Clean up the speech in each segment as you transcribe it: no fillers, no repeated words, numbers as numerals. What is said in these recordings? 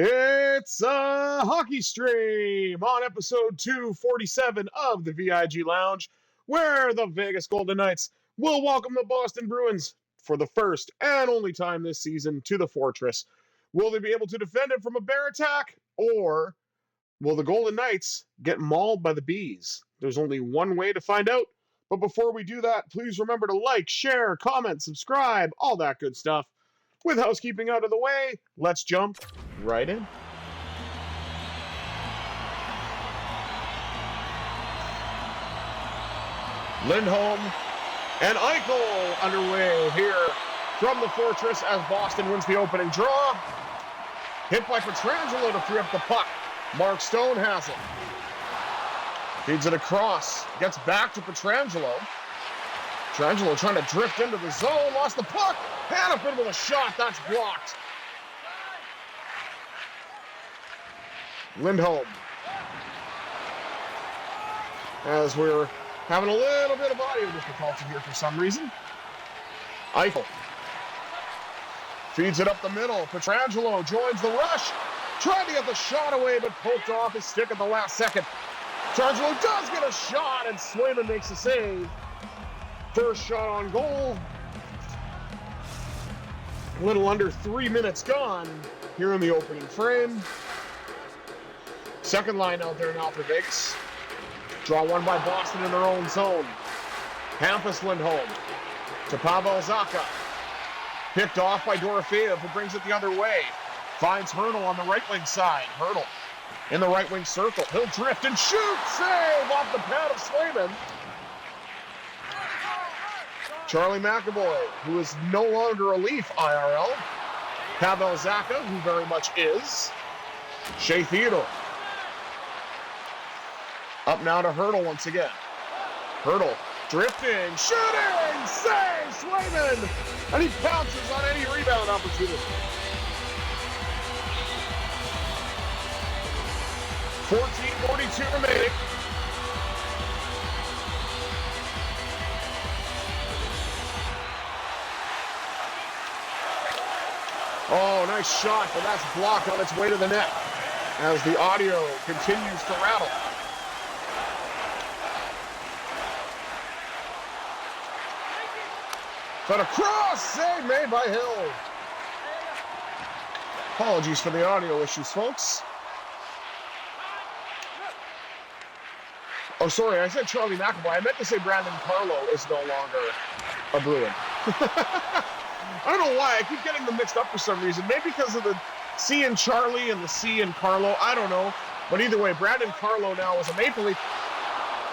It's a hockey stream on episode 247 of the VIG Lounge, where the Vegas Golden Knights will welcome the Boston Bruins for the first and only time this season to the Fortress. Will they be able to defend it from a bear attack, or will the Golden Knights get mauled by the Bees? There's only one way to find out. But before we do that, please remember to like, share, comment, subscribe, all that good stuff. With housekeeping out of the way, let's jump right in. Lindholm and Eichel underway here from the Fortress as Boston wins the opening draw. Hit by Pietrangelo to free up the puck. Mark Stone has it. Feeds it across. Gets back to Pietrangelo. Pietrangelo trying to drift into the zone. Lost the puck. Hannafin with a shot. That's blocked. Lindholm. As we're having a little bit of audio difficulty here for some reason. Eichel. Feeds it up the middle. Pietrangelo joins the rush. Tried to get the shot away, but poked off his stick at the last second. Pietrangelo does get a shot, and Swayman makes a save. First shot on goal. A little under 3 minutes gone here in the opening frame. Second line out there now for Vegas. Draw one by Boston in their own zone. Hampus Lindholm to Pavel Zacha. Picked off by Dorofeev, who brings it the other way. Finds Hurdle on the right wing side. Hurdle in the right wing circle. He'll drift and shoot. Save off the pad of Swayman. Charlie McAvoy, who is no longer a Leaf IRL. Pavel Zacha, who very much is. Shea Theodore. Up now to Hurdle once again. Hurdle drifting, shooting, save Swayman, and he pounces on any rebound opportunity. 14:42 remaining. Oh, nice shot, but that's blocked on its way to the net as the audio continues to rattle. But a cross save made by Hill. Apologies for the audio issues, folks. Oh, sorry, I said Charlie McAvoy. I meant to say Brandon Carlo is no longer a Bruin. I don't know why. I keep getting them mixed up for some reason. Maybe because of the C in Charlie and the C in Carlo. I don't know. But either way, Brandon Carlo now is a Maple Leaf.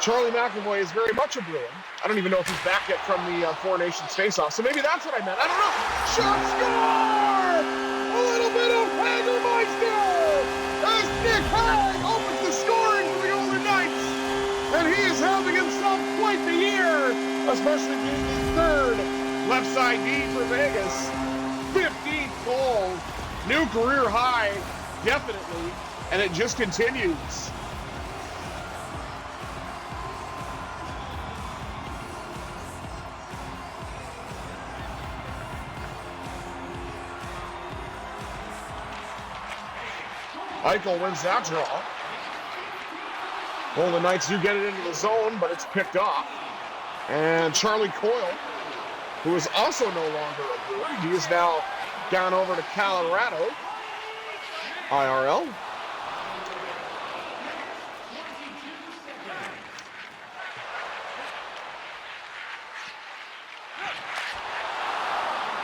Charlie McAvoy is very much a Bruin. I don't even know if he's back yet from the Four Nations face-off. So maybe that's what I meant. I don't know. Shot score! A little bit of Hagermeister! As Nick Hag opens the scoring for the Golden Knights. And he is having himself quite the year, especially being the third left side D for Vegas. 15th goal. New career high, definitely. And it just continues. Eichel wins that draw. Golden Knights do get it into the zone, but it's picked off. And Charlie Coyle, who is also no longer a Bruin, he is now down over to Colorado IRL.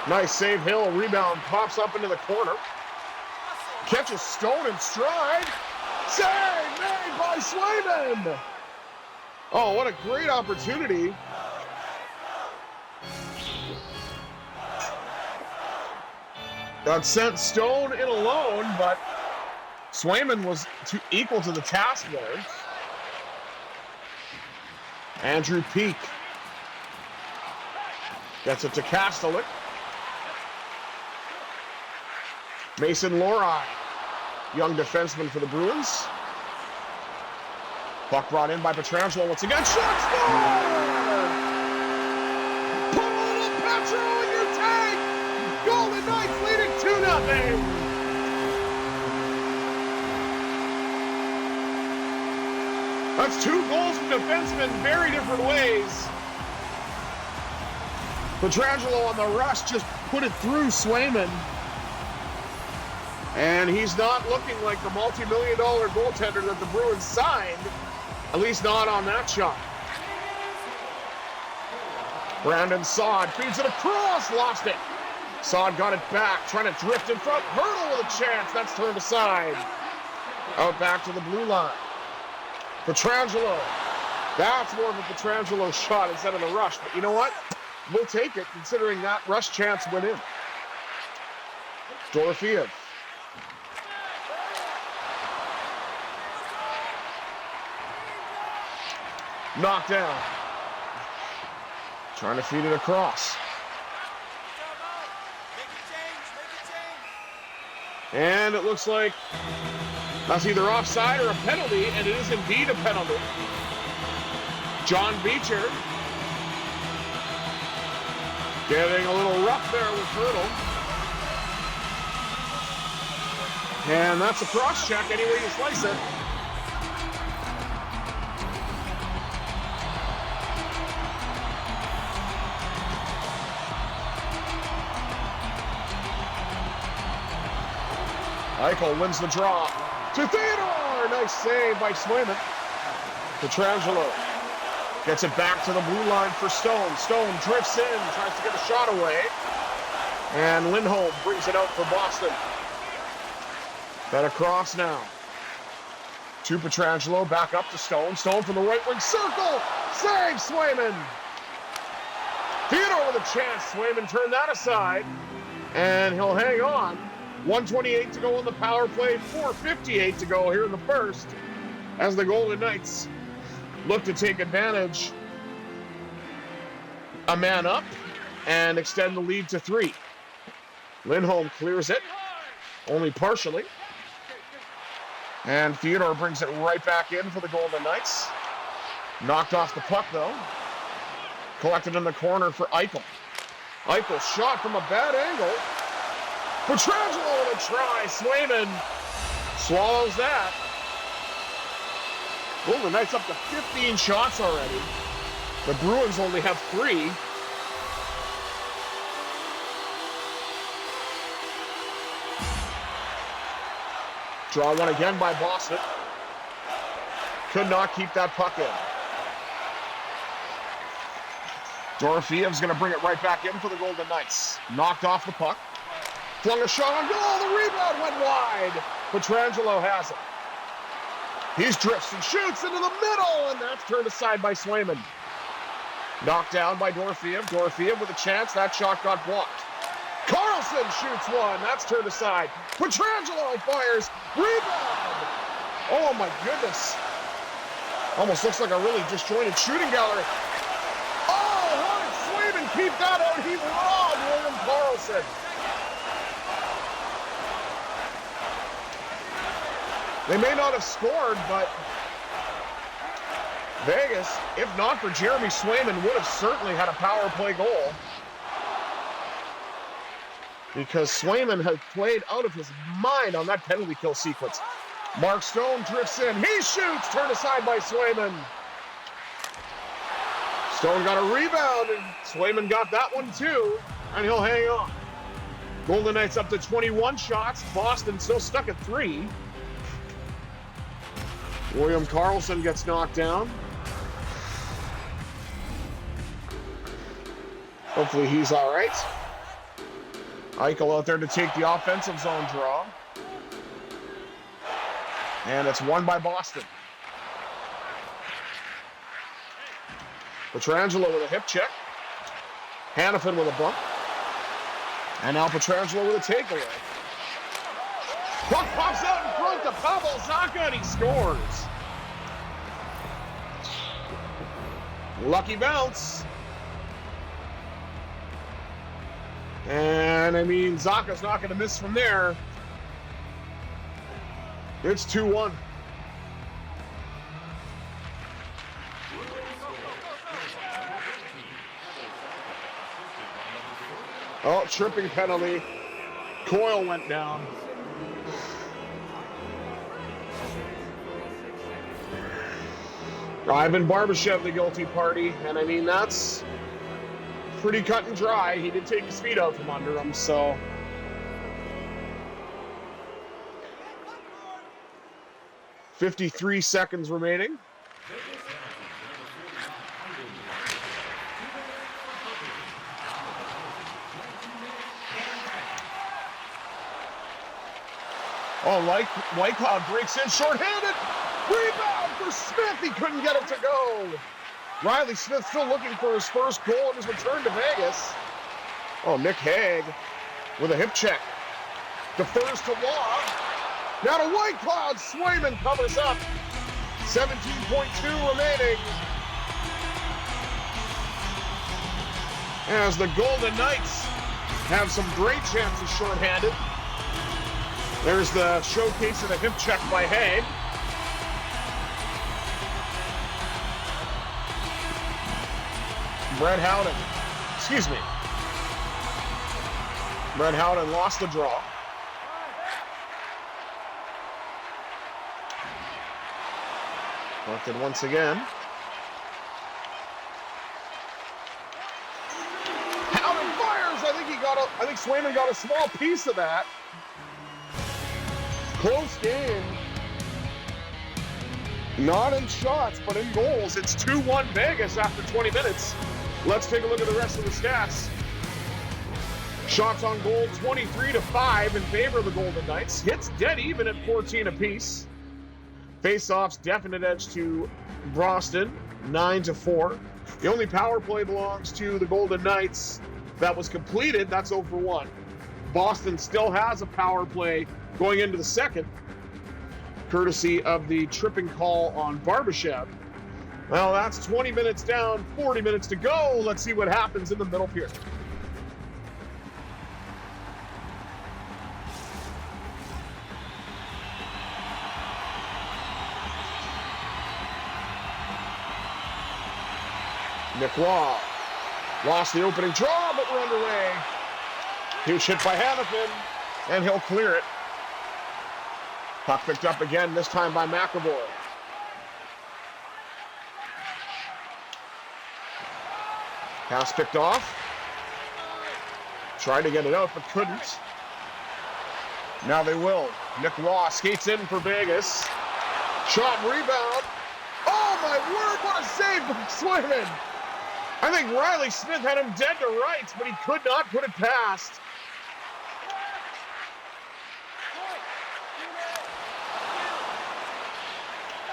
Nice save, Hill. Rebound pops up into the corner. Catches Stone in stride. Save made by Swayman. Oh, what a great opportunity. That sent Stone in alone, but Swayman was equal to the task there. Andrew Peak gets it to Kastelik. Mason Lohrei, young defenseman for the Bruins. Puck brought in by Pietrangelo once again. Shot score! Put a little petrol in your tank! Golden Knights lead it 2-0. That's 2 goals from defensemen, very different ways. Pietrangelo on the rush just put it through Swayman. And he's not looking like the multi-million-dollar goaltender that the Bruins signed, at least not on that shot. Brandon Saad feeds it across, lost it. Saad got it back, trying to drift in front. Hurdle with a chance, that's turned aside. Out back to the blue line. Pietrangelo. That's more of a Pietrangelo shot instead of the rush. But you know what? We'll take it, considering that rush chance went in. Dorofeev. Knocked down. Trying to feed it across. And it looks like that's either offside or a penalty, and it is indeed a penalty. John Beecher getting a little rough there with Hurdle. And that's a cross check any way you slice it. Eichel wins the draw to Theodore. Nice save by Swayman. Pietrangelo gets it back to the blue line for Stone. Stone drifts in, tries to get a shot away. And Lindholm brings it out for Boston. That across now. To Pietrangelo, back up to Stone. Stone from the right wing circle. Save Swayman. Theodore with a chance. Swayman turned that aside. And he'll hang on. 1:28 to go on the power play, 4:58 to go here in the first, as the Golden Knights look to take advantage, a man up, and extend the lead to 3. Lindholm clears it, only partially, and Theodore brings it right back in for the Golden Knights. Knocked off the puck, though. Collected in the corner for Eichel. Eichel shot from a bad angle. Pietrangelo with a try. Swayman swallows that. Golden Knights up to 15 shots already. The Bruins only have 3. Draw one again by Boston. Could not keep that puck in. Dorofeev's going to bring it right back in for the Golden Knights. Knocked off the puck. Flung a shot on goal. The rebound went wide. Pietrangelo has it. He drifts and shoots into the middle, and that's turned aside by Swayman. Knocked down by Dorofeev. Dorofeev with a chance. That shot got blocked. Carlson shoots one. That's turned aside. Pietrangelo fires. Rebound. Oh, my goodness. Almost looks like a really disjointed shooting gallery. Oh, how did Swayman keep that out? He robbed William Carlson. They may not have scored, but Vegas, if not for Jeremy Swayman, would have certainly had a power play goal. Because Swayman has played out of his mind on that penalty kill sequence. Mark Stone drifts in. He shoots, turned aside by Swayman. Stone got a rebound, and Swayman got that one too, and he'll hang on. Golden Knights up to 21 shots. Boston still stuck at 3. William Carlson gets knocked down. Hopefully he's all right. Eichel out there to take the offensive zone draw. And it's won by Boston. Pietrangelo with a hip check. Hanifin with a bump. And now Pietrangelo with a takeaway. Puck pops out in front to Pavel Zacha, and he scores. Lucky bounce. And, I mean, Zacha's not going to miss from there. It's 2-1. Oh, tripping penalty. Coyle went down. Ivan Barbashev, the guilty party, and I mean, that's pretty cut and dry. He did take his feet out from under him, so. 53 seconds remaining. Oh, White Cloud breaks in, shorthanded. Rebound for Smith. He couldn't get it to go. Riley Smith still looking for his first goal in his return to Vegas. Oh, Nick Hague with a hip check. Defers to Law. Now to White Cloud. Swayman covers up. 17.2 remaining. As the Golden Knights have some great chances shorthanded. There's the showcase of the hip check by Hague. Brett Howden lost the draw. Collected once again. Howden fires. I think Swayman got a small piece of that. Close game. Not in shots, but in goals. It's 2-1 Vegas after 20 minutes. Let's take a look at the rest of the stats. Shots on goal, 23-5 in favor of the Golden Knights. Hits dead even at 14 apiece. Face-offs, definite edge to Boston, 9-4. The only power play belongs to the Golden Knights that was completed. That's 0 for 1. Boston still has a power play going into the second, courtesy of the tripping call on Barbashev. Well, that's 20 minutes down, 40 minutes to go. Let's see what happens in the middle period. Nick Law lost the opening draw, but we're underway. Huge hit by Hannafin, and he'll clear it. Puck picked up again, this time by McAvoy. Pass picked off. Tried to get it out, but couldn't. Now they will. Nick Law skates in for Vegas. Shot and rebound. Oh my word, what a save from Swayman. I think Riley Smith had him dead to rights, but he could not put it past.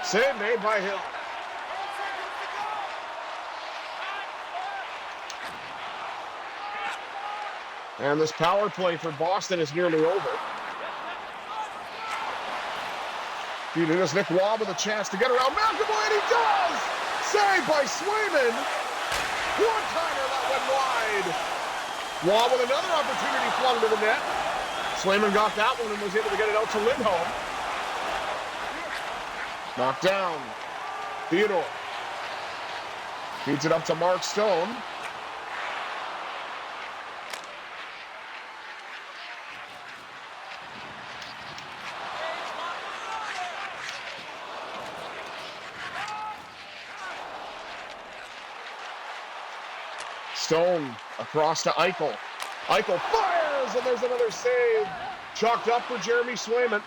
Save made by Hill. And this power play for Boston is nearly over. Feeding this Nick Law with a chance to get around McAvoy, and he does! Saved by Swayman. One-timer that went wide. Law with another opportunity flung to the net. Swayman got that one and was able to get it out to Lindholm. Knocked down. Theodore. Feeds it up to Mark Stone. Stone across to Eichel. Eichel fires, and there's another save. Chalked up for Jeremy Swayman.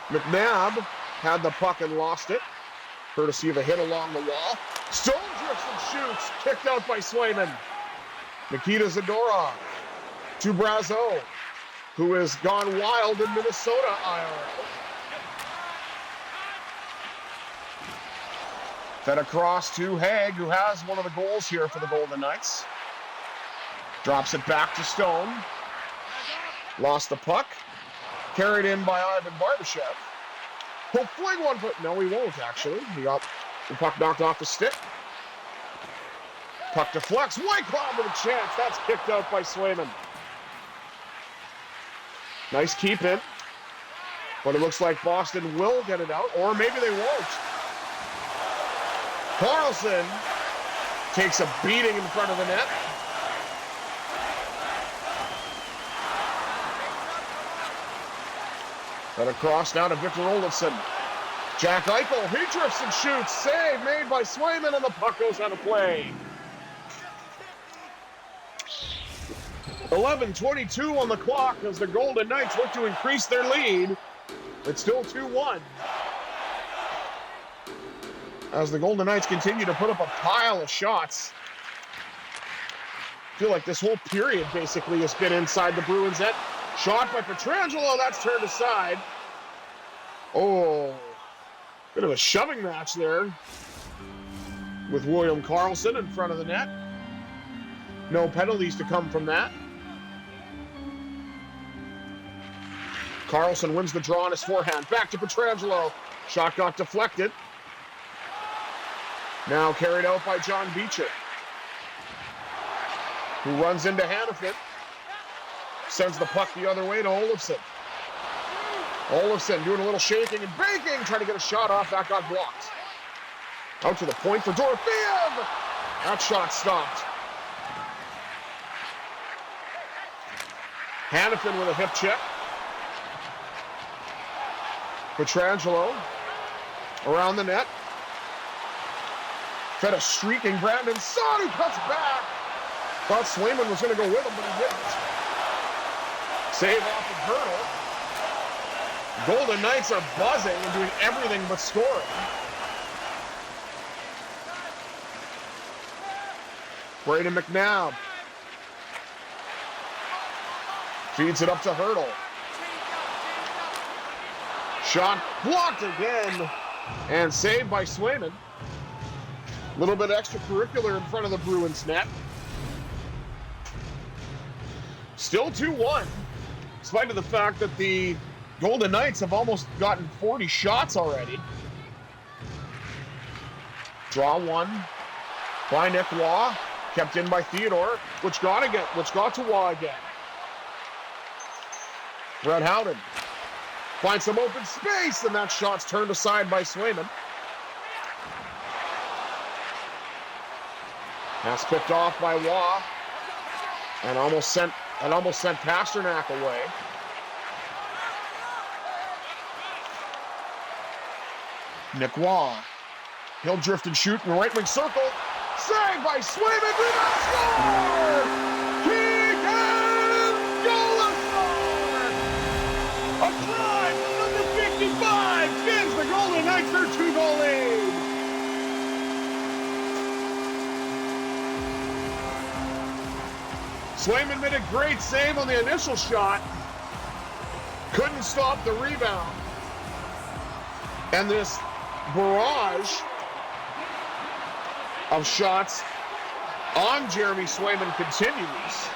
McNabb had the puck and lost it, courtesy of a hit along the wall. Stone drifts and shoots, kicked out by Swayman. Nikita Zadorov to Brazeau, who has gone wild in Minnesota IRL. Fed across to Hague, who has one of the goals here for the Golden Knights. Drops it back to Stone. Lost the puck. Carried in by Ivan Barbashev. He'll fling one, but no, he won't, actually. He got the puck knocked off the stick. Puck deflects. White Cloud with a chance. That's kicked out by Swayman. Nice keep in. But it looks like Boston will get it out, or maybe they won't. Carlson takes a beating in front of the net. But across now to Victor Olofsson. Jack Eichel, he drifts and shoots. Save made by Swayman, and the puck goes out of play. 11:22 on the clock as the Golden Knights look to increase their lead. It's still 2-1. As the Golden Knights continue to put up a pile of shots. I feel like this whole period basically has been inside the Bruins' net. Shot by Pietrangelo, that's turned aside. Oh, bit of a shoving match there with William Karlsson in front of the net. No penalties to come from that. Karlsson wins the draw on his forehand. Back to Pietrangelo. Shot got deflected. Now carried out by John Beecher, who runs into Hannafin. Sends the puck the other way to Olofsson. Olofsson doing a little shaking and baking, trying to get a shot off. That got blocked. Out to the point for Dorofeev. That shot stopped. Hannafin with a hip check. Pietrangelo around the net. Fed a streaking Brandon Saad, who cuts back. Thought Swayman was going to go with him, but he didn't. Save off of Hurdle. Golden Knights are buzzing and doing everything but scoring. Braden McNabb feeds it up to Hurdle. Shot blocked again and saved by Swayman. A little bit extracurricular in front of the Bruins net. Still 2-1, in spite of the fact that the Golden Knights have almost gotten 40 shots already. Draw one by Nick Waugh, kept in by Theodore, which got to Waugh again. Brett Howden finds some open space, and that shot's turned aside by Swayman. That's picked off by Waugh, and almost sent Pasternak away. Nick Waugh, he'll drift and shoot in the right wing circle. Saved by Swayman. Rebound score! Keegan Goliath! A try from number 55 gives the Golden Knights their 2-goal lead. Swayman made a great save on the initial shot. Couldn't stop the rebound. And this barrage of shots on Jeremy Swayman continues.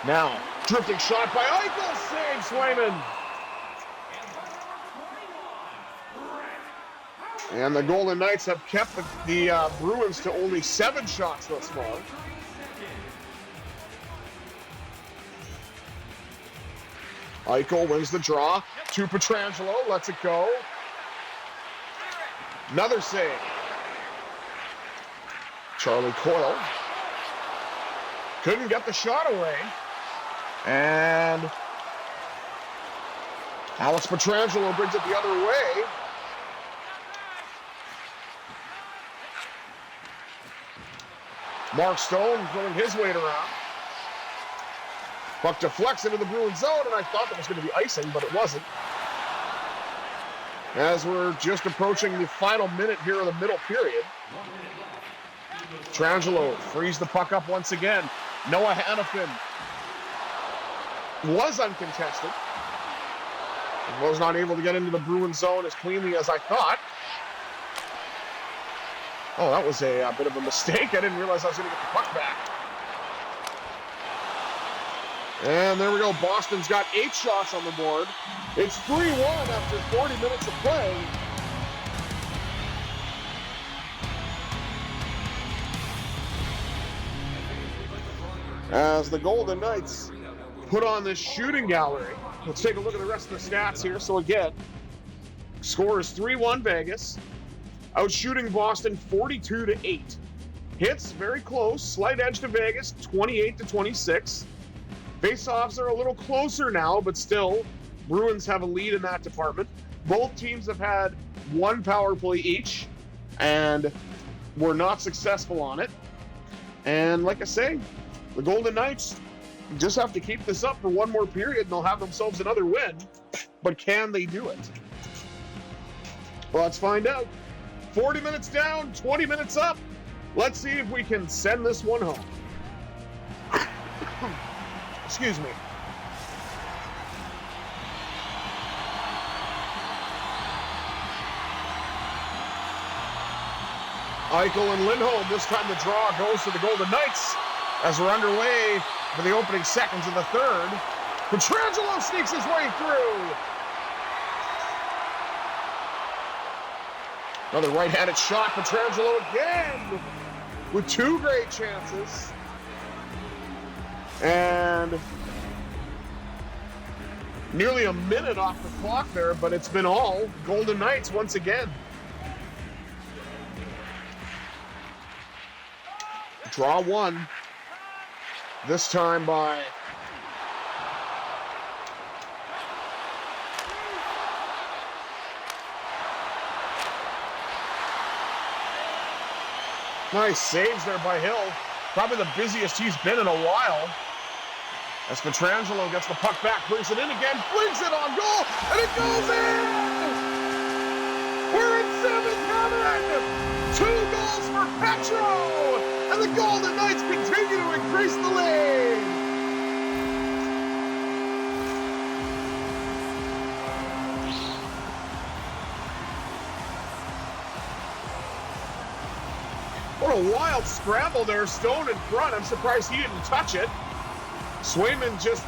Now, drifting shot by Eichel, saves Swayman. And the Golden Knights have kept the Bruins to only 7 shots thus far. Eichel wins the draw to Pietrangelo, lets it go. Another save. Charlie Coyle couldn't get the shot away. And Alex Pietrangelo brings it the other way. Mark Stone throwing his weight around. Puck deflects into the Bruins zone, and I thought that was going to be icing, but it wasn't. As we're just approaching the final minute here of the middle period. Pietrangelo frees the puck up once again. Noah Hannafin was uncontested. And was not able to get into the Bruins zone as cleanly as I thought. Oh, that was a bit of a mistake. I didn't realize I was going to get the puck back. And there we go. Boston's got 8 shots on the board. It's 3-1 after 40 minutes of play. As the Golden Knights put on this shooting gallery. Let's take a look at the rest of the stats here. So again, score is 3-1 Vegas. Out shooting Boston 42-8. Hits very close. Slight edge to Vegas, 28-26. Faceoffs are a little closer now, but still Bruins have a lead in that department. Both teams have had one power play each, and were not successful on it. And like I say, the Golden Knights just have to keep this up for one more period, and they'll have themselves another win. But can they do it? Well, let's find out. 40 minutes down, 20 minutes up. Let's see if we can send this one home. Excuse me. Eichel and Lindholm. This time the draw goes to the Golden Knights as we're underway for the opening seconds of the third. Pietrangelo sneaks his way through. Another right-handed shot. Pietrangelo again with two great chances. And nearly a minute off the clock there, but it's been all Golden Knights once again. Draw one. This time by nice saves there by Hill. Probably the busiest he's been in a while. As Pietrangelo gets the puck back, brings it in again, flings it on goal, and it goes in! We're in seventh heaven! 2 goals for Petro! And the Golden Knights continue to increase the lead! What a wild scramble there. Stone in front. I'm surprised he didn't touch it. Swayman just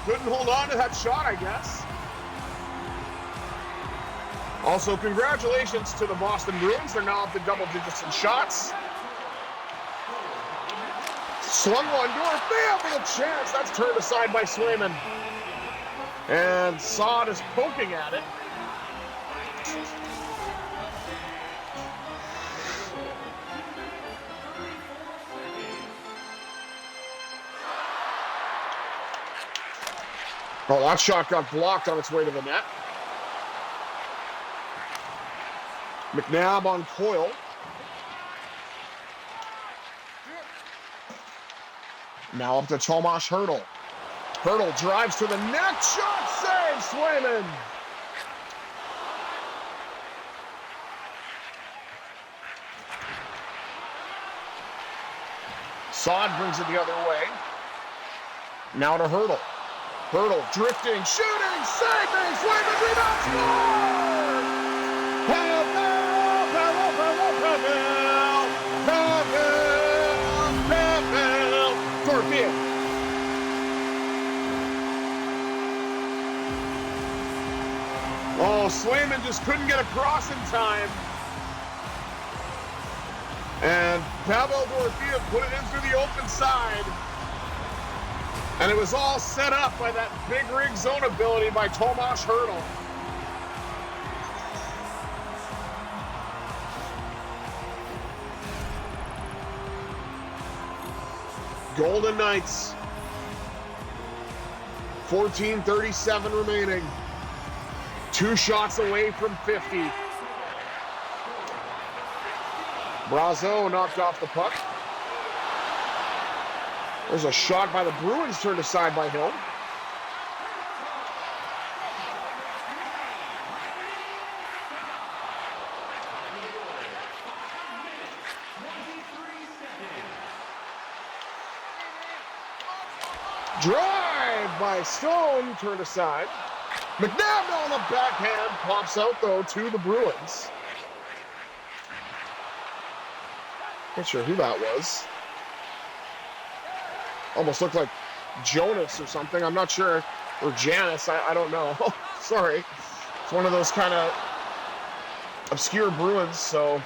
couldn't hold on to that shot, I guess. Also, congratulations to the Boston Bruins. They're now up to double digits in shots. Slung one door, bam, with a chance. That's turned aside by Swayman. And Saad is poking at it. Oh, that shot got blocked on its way to the net. McNabb on Coyle. Now up to Tomas Hertl. Hertl drives to the net. Shot save, Swayman. Saad brings it the other way. Now to Hertl. Hertl drifting, shooting, saving, Swayman rebound, score! Pavel, Pavel, Pavel, Pavel, Pavel, Torpedo. Oh, Swayman just couldn't get across in time. And Pavel Dorofeev put it in through the open side. And it was all set up by that big rig zone ability by Tomas Hertl. Golden Knights. 14:37 remaining. 2 shots away from 50. Brazeau knocked off the puck. There's a shot by the Bruins turned aside by Hill. Drive by Stone turned aside. McNabb on the backhand pops out though to the Bruins. Not sure who that was. Almost looked like Jonas or something. I'm not sure. Or Janice. I don't know. Sorry. It's one of those kind of obscure Bruins. So if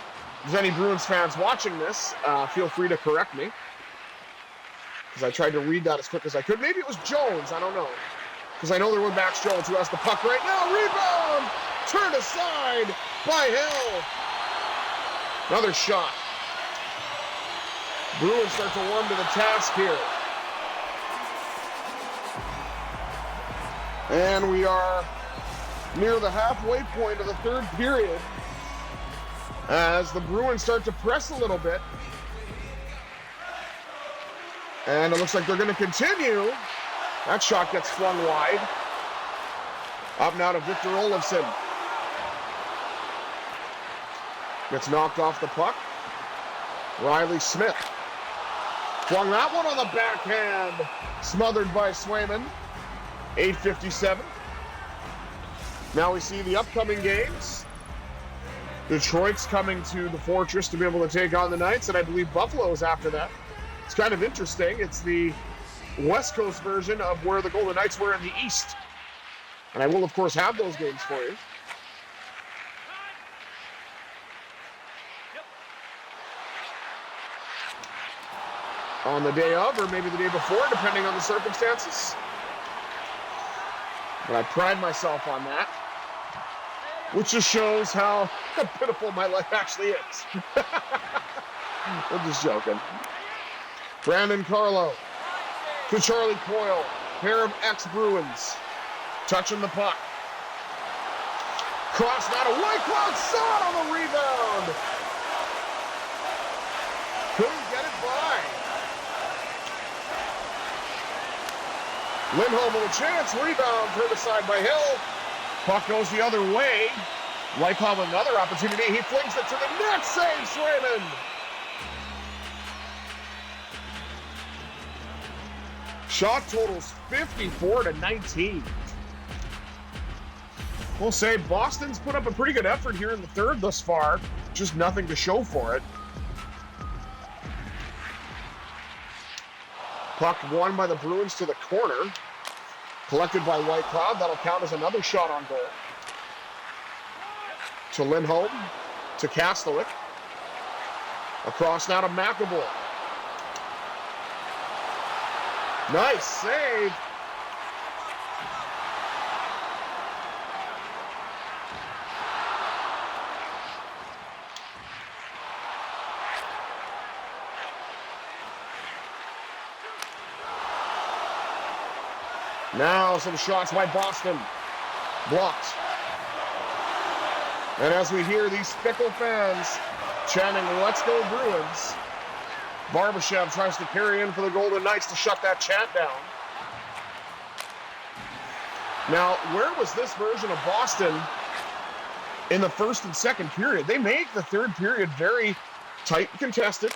there's any Bruins fans watching this, feel free to correct me. Because I tried to read that as quick as I could. Maybe it was Jones. I don't know. Because I know there was Max Jones who has the puck right now. Rebound! Turned aside by Hill. Another shot. Bruins start to warm to the task here. And we are near the halfway point of the third period as the Bruins start to press a little bit. And it looks like they're going to continue. That shot gets flung wide. Up now to Victor Olofsson. Gets knocked off the puck. Riley Smith. Flung that one on the backhand. Smothered by Swayman. 8:57. Now we see the upcoming games. Detroit's coming to the Fortress to be able to take on the Knights, and I believe Buffalo's after that. It's kind of interesting. It's the West Coast version of where the Golden Knights were in the East. And I will, of course, have those games for you. On the day of, or maybe the day before, depending on the circumstances. But I pride myself on that, which just shows how pitiful my life actually is. I'm just joking. Brandon Carlo to Charlie Coyle, pair of ex-Bruins, touching the puck. Cross now to Whitecloud, saw it on the rebound. Couldn't get it by. Lindholm with a chance, rebound, turned aside by Hill. Puck goes the other way. Whitecloud with another opportunity. He flings it to the net, saves Swayman. Shot totals 54-19. We'll say Boston's put up a pretty good effort here in the third thus far. Just nothing to show for it. Puck won by the Bruins to the corner. Collected by Whitecloud. That'll count as another shot on goal. To Lindholm. To Kastelik. Across now to McAvoy. Nice save. Now some shots by Boston. Blocked. And as we hear these fickle fans chanting, "Let's go Bruins," Barbashev tries to carry in for the Golden Knights to shut that chant down. Now, where was this version of Boston in the first and second period? They make the third period very tight and contested.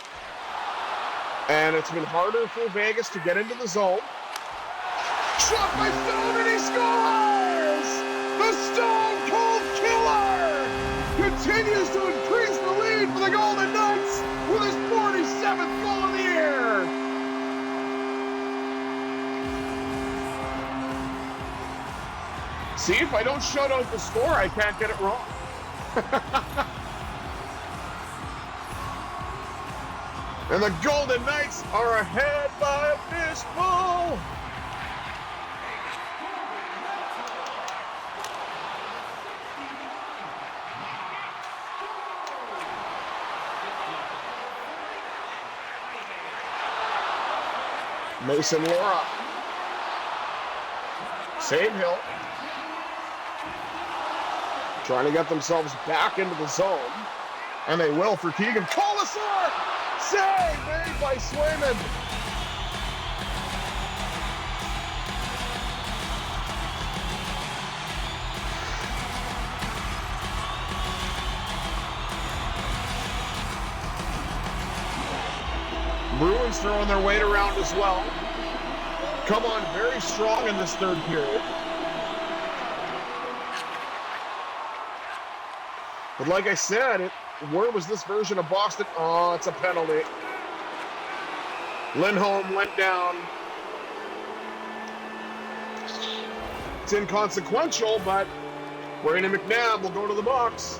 And it's been harder for Vegas to get into the zone. Shot by Stone, and he scores! The Stone Cold Killer continues to increase the lead for the Golden Knights with his 47th goal of the year. See, if I don't shout out the score, I can't get it wrong. And the Golden Knights are ahead by a fistful. Mason Laura. Save Hill. Trying to get themselves back into the zone. And they will for Keegan. Colasar! Save made by Swayman. Bruins throwing their weight around as well. Come on very strong in this third period. But like I said, where was this version of Boston? Oh, it's a penalty. Lindholm went down. It's inconsequential, but Brandon McNabb will go to the box.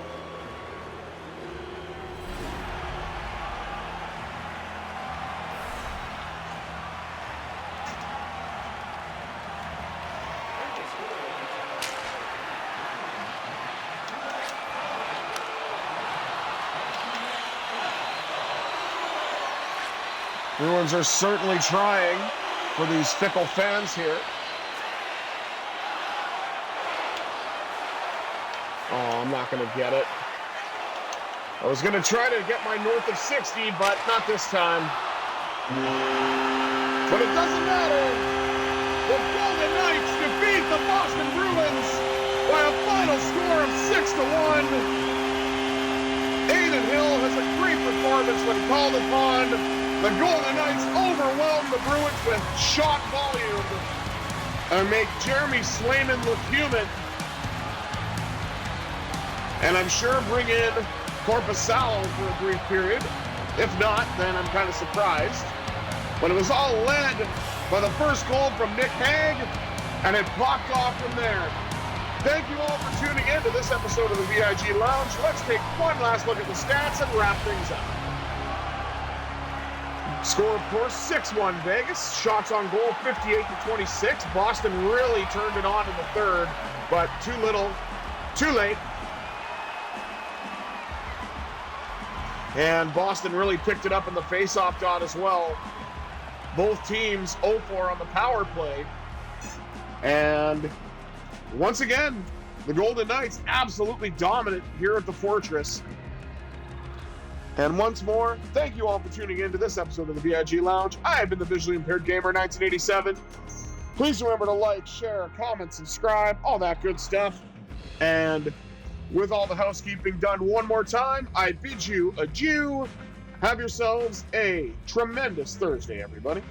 Bruins are certainly trying for these fickle fans here. Oh, I'm not going to get it. I was going to try to get my north of 60, but not this time. But it doesn't matter. The Golden Knights defeat the Boston Bruins by a final score of 6-1. Adin Hill has a great performance when called upon. The Golden Knights overwhelm the Bruins with shot volume and make Jeremy Swayman look human. And I'm sure bring in Korpisalo for a brief period. If not, then I'm kind of surprised. But it was all led by the first goal from Nick Hague, and it popped off from there. Thank you all for tuning in to this episode of the VIG Lounge. Let's take one last look at the stats and wrap things up. Score, of course, 6-1 Vegas. Shots on goal, 58-26. Boston really turned it on in the third, but too little, too late. And Boston really picked it up in the face-off dot as well. Both teams 0-4 on the power play. And once again, the Golden Knights absolutely dominant here at the Fortress. And once more, thank you all for tuning in to this episode of the VIG Lounge. I have been the Visually Impaired Gamer 1987. Please remember to like, share, comment, subscribe, all that good stuff. And with all the housekeeping done one more time, I bid you adieu. Have yourselves a tremendous Thursday, everybody.